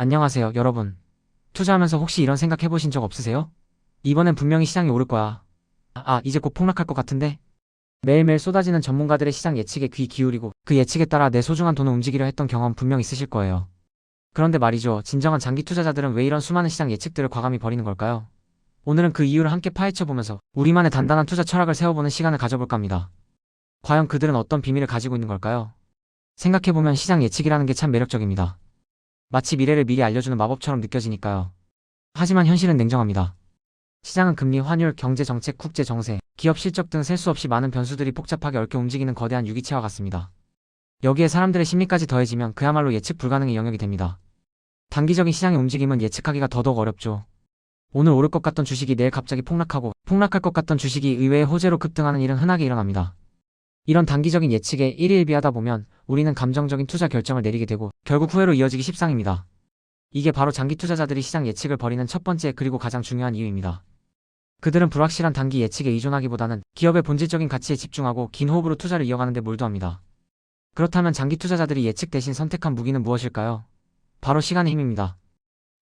안녕하세요, 여러분. 투자하면서 혹시 이런 생각 해보신 적 없으세요? 이번엔 분명히 시장이 오를 거야. 이제 곧 폭락할 것 같은데? 매일매일 쏟아지는 전문가들의 시장 예측에 귀 기울이고 그 예측에 따라 내 소중한 돈을 움직이려 했던 경험 분명 있으실 거예요. 그런데 말이죠, 진정한 장기 투자자들은 왜 이런 수많은 시장 예측들을 과감히 버리는 걸까요? 오늘은 그 이유를 함께 파헤쳐보면서 우리만의 단단한 투자 철학을 세워보는 시간을 가져볼까 합니다. 과연 그들은 어떤 비밀을 가지고 있는 걸까요? 생각해보면 시장 예측이라는 게 참 매력적입니다. 마치 미래를 미리 알려주는 마법처럼 느껴지니까요. 하지만 현실은 냉정합니다. 시장은 금리, 환율, 경제 정책, 국제 정세, 기업 실적 등 셀 수 없이 많은 변수들이 복잡하게 얽혀 움직이는 거대한 유기체와 같습니다. 여기에 사람들의 심리까지 더해지면 그야말로 예측 불가능의 영역이 됩니다. 단기적인 시장의 움직임은 예측하기가 더더욱 어렵죠. 오늘 오를 것 같던 주식이 내일 갑자기 폭락하고 폭락할 것 같던 주식이 의외의 호재로 급등하는 일은 흔하게 일어납니다. 이런 단기적인 예측에 일희일비하다 보면 우리는 감정적인 투자 결정을 내리게 되고 결국 후회로 이어지기 십상입니다. 이게 바로 장기 투자자들이 시장 예측을 버리는 첫 번째 그리고 가장 중요한 이유입니다. 그들은 불확실한 단기 예측에 의존하기보다는 기업의 본질적인 가치에 집중하고 긴 호흡으로 투자를 이어가는 데 몰두합니다. 그렇다면 장기 투자자들이 예측 대신 선택한 무기는 무엇일까요? 바로 시간의 힘입니다.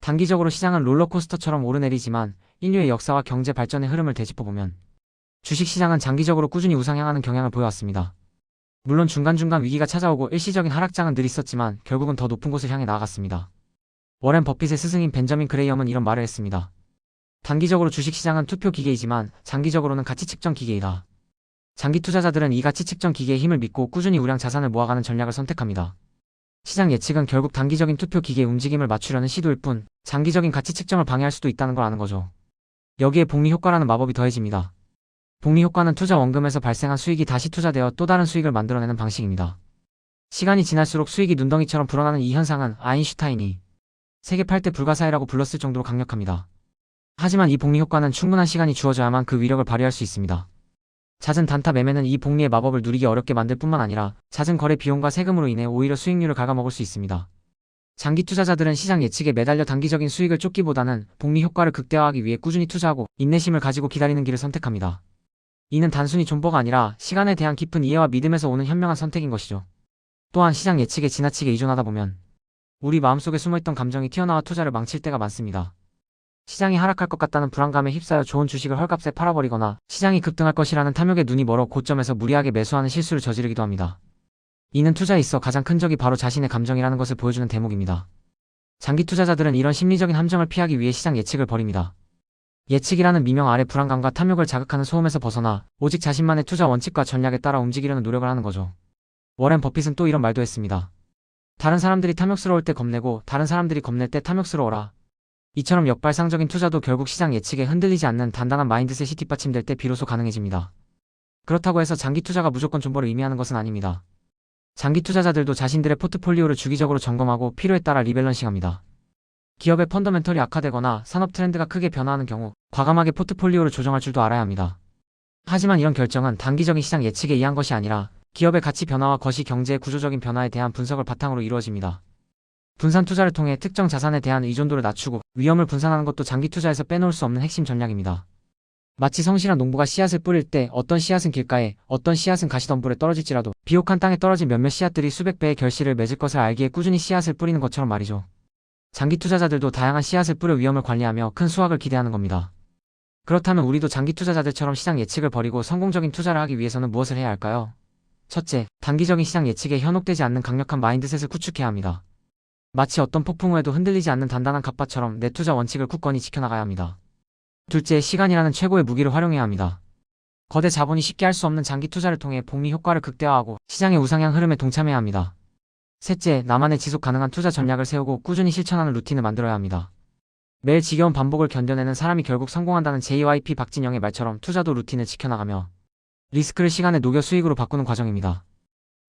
단기적으로 시장은 롤러코스터처럼 오르내리지만 인류의 역사와 경제 발전의 흐름을 되짚어보면 주식시장은 장기적으로 꾸준히 우상향하는 경향을 보여왔습니다. 물론 중간중간 위기가 찾아오고 일시적인 하락장은 늘 있었지만 결국은 더 높은 곳을 향해 나아갔습니다. 워렌 버핏의 스승인 벤저민 그레이엄은 이런 말을 했습니다. 단기적으로 주식시장은 투표 기계이지만 장기적으로는 가치 측정 기계이다. 장기 투자자들은 이 가치 측정 기계의 힘을 믿고 꾸준히 우량 자산을 모아가는 전략을 선택합니다. 시장 예측은 결국 단기적인 투표 기계의 움직임을 맞추려는 시도일 뿐 장기적인 가치 측정을 방해할 수도 있다는 걸 아는 거죠. 여기에 복리 효과라는 마법이 더해집니다. 복리 효과는 투자 원금에서 발생한 수익이 다시 투자되어 또 다른 수익을 만들어내는 방식입니다. 시간이 지날수록 수익이 눈덩이처럼 불어나는 이 현상은 아인슈타인이 세계 8대 불가사의라고 불렀을 정도로 강력합니다. 하지만 이 복리 효과는 충분한 시간이 주어져야만 그 위력을 발휘할 수 있습니다. 잦은 단타 매매는 이 복리의 마법을 누리기 어렵게 만들 뿐만 아니라 잦은 거래 비용과 세금으로 인해 오히려 수익률을 갉아먹을 수 있습니다. 장기 투자자들은 시장 예측에 매달려 단기적인 수익을 쫓기보다는 복리 효과를 극대화하기 위해 꾸준히 투자하고 인내심을 가지고 기다리는 길을 선택합니다. 이는 단순히 존버가 아니라 시간에 대한 깊은 이해와 믿음에서 오는 현명한 선택인 것이죠. 또한 시장 예측에 지나치게 의존하다 보면 우리 마음속에 숨어있던 감정이 튀어나와 투자를 망칠 때가 많습니다. 시장이 하락할 것 같다는 불안감에 휩싸여 좋은 주식을 헐값에 팔아버리거나 시장이 급등할 것이라는 탐욕에 눈이 멀어 고점에서 무리하게 매수하는 실수를 저지르기도 합니다. 이는 투자에 있어 가장 큰 적이 바로 자신의 감정이라는 것을 보여주는 대목입니다. 장기 투자자들은 이런 심리적인 함정을 피하기 위해 시장 예측을 버립니다. 예측이라는 미명 아래 불안감과 탐욕을 자극하는 소음에서 벗어나 오직 자신만의 투자 원칙과 전략에 따라 움직이려는 노력을 하는 거죠. 워렌 버핏은 또 이런 말도 했습니다. 다른 사람들이 탐욕스러울 때 겁내고 다른 사람들이 겁낼 때 탐욕스러워라. 이처럼 역발상적인 투자도 결국 시장 예측에 흔들리지 않는 단단한 마인드셋이 뒷받침될 때 비로소 가능해집니다. 그렇다고 해서 장기 투자가 무조건 존버를 의미하는 것은 아닙니다. 장기 투자자들도 자신들의 포트폴리오를 주기적으로 점검하고 필요에 따라 리밸런싱합니다. 기업의 펀더멘털이 악화되거나 산업 트렌드가 크게 변화하는 경우 과감하게 포트폴리오를 조정할 줄도 알아야 합니다. 하지만 이런 결정은 단기적인 시장 예측에 의한 것이 아니라 기업의 가치 변화와 거시 경제의 구조적인 변화에 대한 분석을 바탕으로 이루어집니다. 분산 투자를 통해 특정 자산에 대한 의존도를 낮추고 위험을 분산하는 것도 장기 투자에서 빼놓을 수 없는 핵심 전략입니다. 마치 성실한 농부가 씨앗을 뿌릴 때 어떤 씨앗은 길가에 어떤 씨앗은 가시덤불에 떨어질지라도 비옥한 땅에 떨어진 몇몇 씨앗들이 수백 배의 결실을 맺을 것을 알기에 꾸준히 씨앗을 뿌리는 것처럼 말이죠. 장기 투자자들도 다양한 씨앗을 뿌려 위험을 관리하며 큰 수확을 기대하는 겁니다. 그렇다면 우리도 장기 투자자들처럼 시장 예측을 버리고 성공적인 투자를 하기 위해서는 무엇을 해야 할까요? 첫째, 단기적인 시장 예측에 현혹되지 않는 강력한 마인드셋을 구축해야 합니다. 마치 어떤 폭풍 후에도 흔들리지 않는 단단한 갑바처럼 내 투자 원칙을 굳건히 지켜나가야 합니다. 둘째, 시간이라는 최고의 무기를 활용해야 합니다. 거대 자본이 쉽게 할 수 없는 장기 투자를 통해 복리 효과를 극대화하고 시장의 우상향 흐름에 동참해야 합니다. 셋째, 나만의 지속 가능한 투자 전략을 세우고 꾸준히 실천하는 루틴을 만들어야 합니다. 매일 지겨운 반복을 견뎌내는 사람이 결국 성공한다는 JYP 박진영의 말처럼 투자도 루틴을 지켜나가며 리스크를 시간에 녹여 수익으로 바꾸는 과정입니다.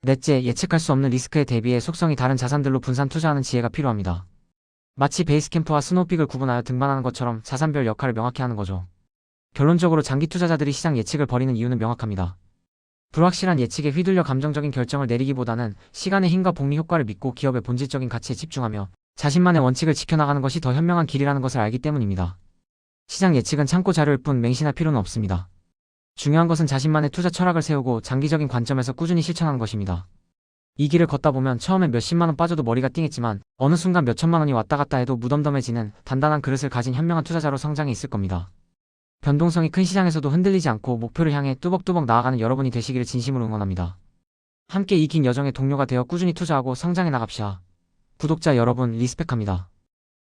넷째, 예측할 수 없는 리스크에 대비해 속성이 다른 자산들로 분산 투자하는 지혜가 필요합니다. 마치 베이스캠프와 스노우픽을 구분하여 등반하는 것처럼 자산별 역할을 명확히 하는 거죠. 결론적으로 장기 투자자들이 시장 예측을 버리는 이유는 명확합니다. 불확실한 예측에 휘둘려 감정적인 결정을 내리기보다는 시간의 힘과 복리 효과를 믿고 기업의 본질적인 가치에 집중하며 자신만의 원칙을 지켜나가는 것이 더 현명한 길이라는 것을 알기 때문입니다. 시장 예측은 참고 자료일 뿐 맹신할 필요는 없습니다. 중요한 것은 자신만의 투자 철학을 세우고 장기적인 관점에서 꾸준히 실천하는 것입니다. 이 길을 걷다 보면 처음엔 몇십만 원 빠져도 머리가 띵했지만 어느 순간 몇천만 원이 왔다 갔다 해도 무덤덤해지는 단단한 그릇을 가진 현명한 투자자로 성장해 있을 겁니다. 변동성이 큰 시장에서도 흔들리지 않고 목표를 향해 뚜벅뚜벅 나아가는 여러분이 되시기를 진심으로 응원합니다. 함께 이 긴 여정의 동료가 되어 꾸준히 투자하고 성장해 나갑시다. 구독자 여러분 리스펙합니다.